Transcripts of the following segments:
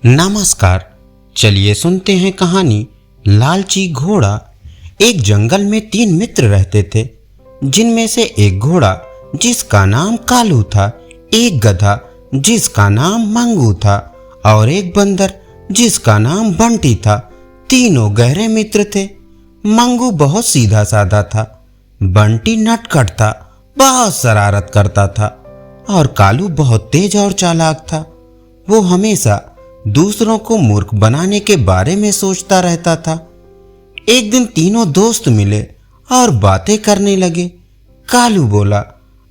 नमस्कार। चलिए सुनते हैं कहानी लालची घोड़ा। एक जंगल में 3 मित्र रहते थे, जिनमें से एक घोड़ा जिसका नाम कालू था, एक गधा जिसका नाम मंगू था और एक बंदर जिसका नाम बंटी था। तीनों गहरे मित्र थे। मंगू बहुत सीधा साधा था, बंटी नटखट था, बहुत शरारत करता था और कालू बहुत तेज और चालाक था। वो हमेशा दूसरों को मूर्ख बनाने के बारे में सोचता रहता था। एक दिन तीनों दोस्त मिले और बातें करने लगे। कालू बोला,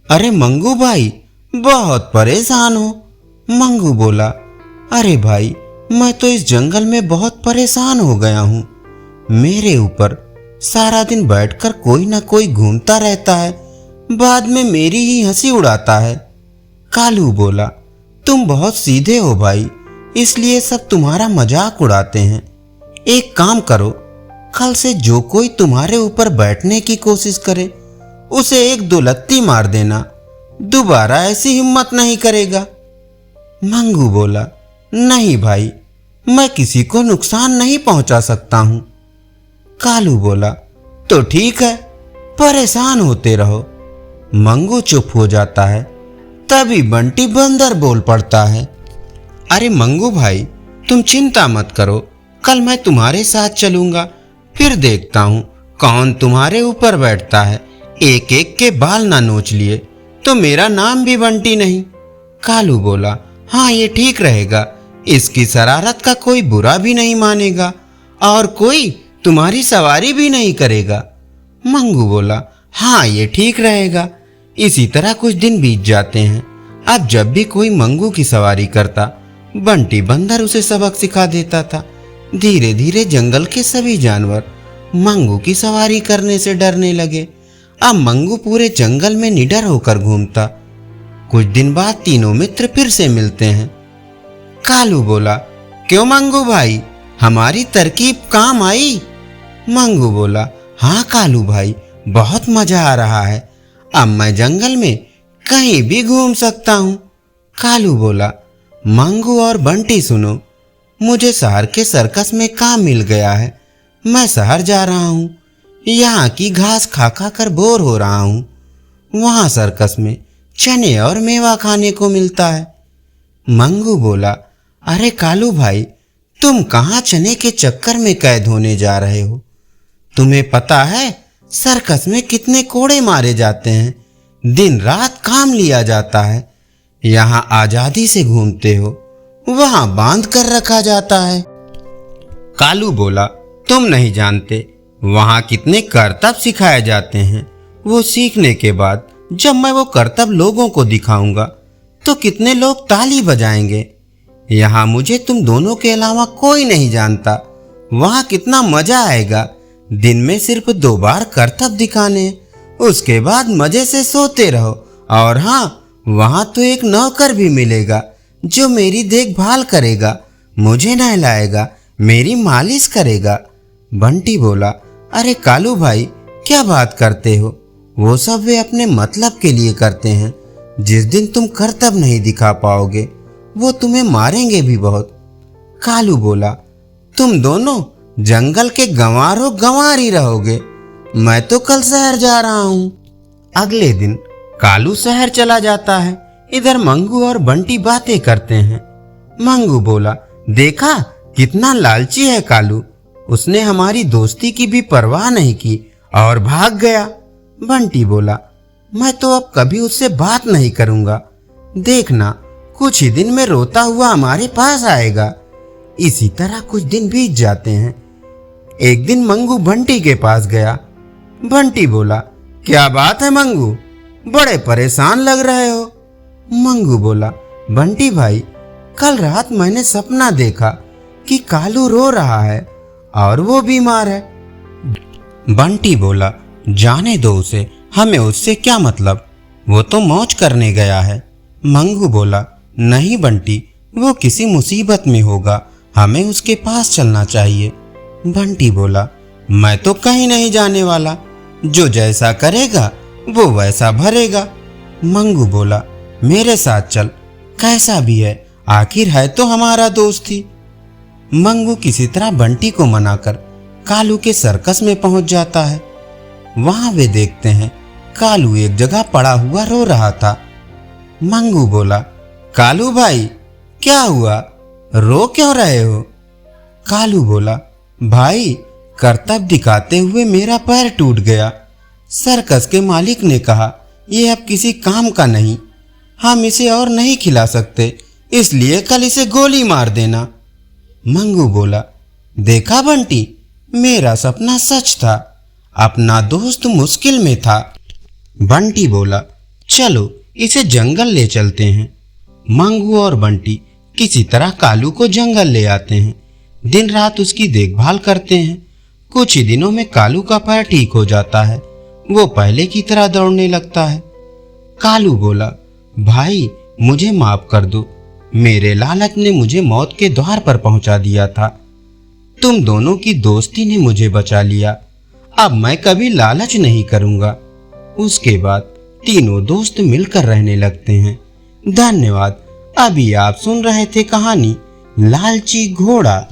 अरे मंगू भाई, बहुत परेशान हो। मंगू बोला, अरे भाई, मैं तो इस जंगल में बहुत परेशान हो गया हूँ। मेरे ऊपर सारा दिन बैठकर कोई ना कोई घूमता रहता है, बाद में मेरी ही हंसी उड़ाता है। कालू बोला, तुम बहुत सीधे हो भाई, इसलिए सब तुम्हारा मजाक उड़ाते हैं। एक काम करो, कल से जो कोई तुम्हारे ऊपर बैठने की कोशिश करे उसे 1-2 लत्ती मार देना, दोबारा ऐसी हिम्मत नहीं करेगा। मंगू बोला, नहीं भाई, मैं किसी को नुकसान नहीं पहुंचा सकता हूं। कालू बोला, तो ठीक है, परेशान होते रहो। मंगू चुप हो जाता है। तभी बंटी बंदर बोल पड़ता है, अरे मंगू भाई, तुम चिंता मत करो, कल मैं तुम्हारे साथ चलूंगा, फिर देखता हूँ कौन तुम्हारे ऊपर बैठता है। एक एक के बाल ना नोच लिए तो मेरा नाम भी बंटी नहीं। कालू बोला, हाँ ये ठीक रहेगा, इसकी शरारत का कोई बुरा भी नहीं मानेगा और कोई तुम्हारी सवारी भी नहीं करेगा। मंगू बोला, हाँ ये ठीक रहेगा। इसी तरह कुछ दिन बीत जाते हैं। अब जब भी कोई मंगू की सवारी करता, बंटी बंदर उसे सबक सिखा देता था। धीरे धीरे जंगल के सभी जानवर मंगू की सवारी करने से डरने लगे। अब मंगू पूरे जंगल में निडर होकर घूमता। कुछ दिन बाद तीनों मित्र फिर से मिलते हैं। कालू बोला, क्यों मंगू भाई, हमारी तरकीब काम आई? मंगू बोला, हाँ कालू भाई, बहुत मजा आ रहा है, अब मैं जंगल में कहीं भी घूम सकता हूँ। कालू बोला, मंगू और बंटी सुनो, मुझे शहर के सर्कस में काम मिल गया है। मैं शहर जा रहा हूँ, यहाँ की घास खा खा कर बोर हो रहा हूँ। वहाँ सर्कस में चने और मेवा खाने को मिलता है। मंगू बोला, अरे कालू भाई, तुम कहाँ चने के चक्कर में कैद होने जा रहे हो? तुम्हें पता है सर्कस में कितने कोड़े मारे जाते हैं, दिन रात काम लिया जाता है। यहाँ आजादी से घूमते हो, वहां बांध कर रखा जाता है। कालू बोला, तुम नहीं जानते वहां कितने करतब सिखाए जाते हैं। वो सीखने के बाद जब मैं वो करतब लोगों को दिखाऊंगा तो कितने लोग ताली बजाएंगे। यहाँ मुझे तुम दोनों के अलावा कोई नहीं जानता। वहां कितना मजा आएगा। दिन में सिर्फ 2 बार करतब दिखाने, उसके बाद मजे से सोते रहो। और हाँ, वहां तो एक नौकर भी मिलेगा जो मेरी देखभाल करेगा, मुझे नहलाएगा, मेरी मालिश करेगा। बंटी बोला, अरे कालू भाई, क्या बात करते हो? वो सब वे अपने मतलब के लिए करते हैं। जिस दिन तुम करतब नहीं दिखा पाओगे वो तुम्हें मारेंगे भी बहुत। कालू बोला, तुम दोनों जंगल के गंवारों गंवार ही रहोगे। मैं तो कल शहर जा रहा हूँ। अगले दिन कालू शहर चला जाता है। इधर मंगू और बंटी बातें करते हैं। मंगू बोला, देखा कितना लालची है कालू, उसने हमारी दोस्ती की भी परवाह नहीं की और भाग गया। बंटी बोला, मैं तो अब कभी उससे बात नहीं करूंगा। देखना, कुछ ही दिन में रोता हुआ हमारे पास आएगा। इसी तरह कुछ दिन बीत जाते हैं। एक दिन मंगू बंटी के पास गया। बंटी बोला, क्या बात है मंगू, बड़े परेशान लग रहे हो? मंगू बोला, बंटी भाई, कल रात मैंने सपना देखा कि कालू रो रहा है और वो बीमार है। बंटी बोला, जाने दो उसे, हमें उससे क्या मतलब, वो तो मौज करने गया है। मंगू बोला, नहीं बंटी, वो किसी मुसीबत में होगा, हमें उसके पास चलना चाहिए। बंटी बोला, मैं तो कहीं नहीं जाने वाला, जो जैसा करेगा वो वैसा भरेगा। मंगू बोला, मेरे साथ चल, कैसा भी है, आखिर है तो हमारा दोस्त ही। मंगू किसी तरह बंटी को मनाकर कालू के सर्कस में पहुंच जाता है। वहां वे देखते हैं कालू एक जगह पड़ा हुआ रो रहा था। मंगू बोला, कालू भाई क्या हुआ, रो क्यों रहे हो? कालू बोला, भाई करतब दिखाते हुए मेरा पैर टूट गया। सर्कस के मालिक ने कहा ये अब किसी काम का नहीं, हम इसे और नहीं खिला सकते, इसलिए कल इसे गोली मार देना। मंगू बोला, देखा बंटी, मेरा सपना सच था, अपना दोस्त मुश्किल में था। बंटी बोला, चलो इसे जंगल ले चलते हैं। मंगू और बंटी किसी तरह कालू को जंगल ले आते हैं। दिन रात उसकी देखभाल करते हैं। कुछ ही दिनों में कालू का पैर ठीक हो जाता है। वो पहले की तरह दौड़ने लगता है। कालू बोला, भाई मुझे माफ कर दो, मेरे लालच ने मुझे मौत के द्वार पर पहुंचा दिया था। तुम दोनों की दोस्ती ने मुझे बचा लिया, अब मैं कभी लालच नहीं करूंगा। उसके बाद तीनों दोस्त मिलकर रहने लगते हैं। धन्यवाद। अभी आप सुन रहे थे कहानी लालची घोड़ा।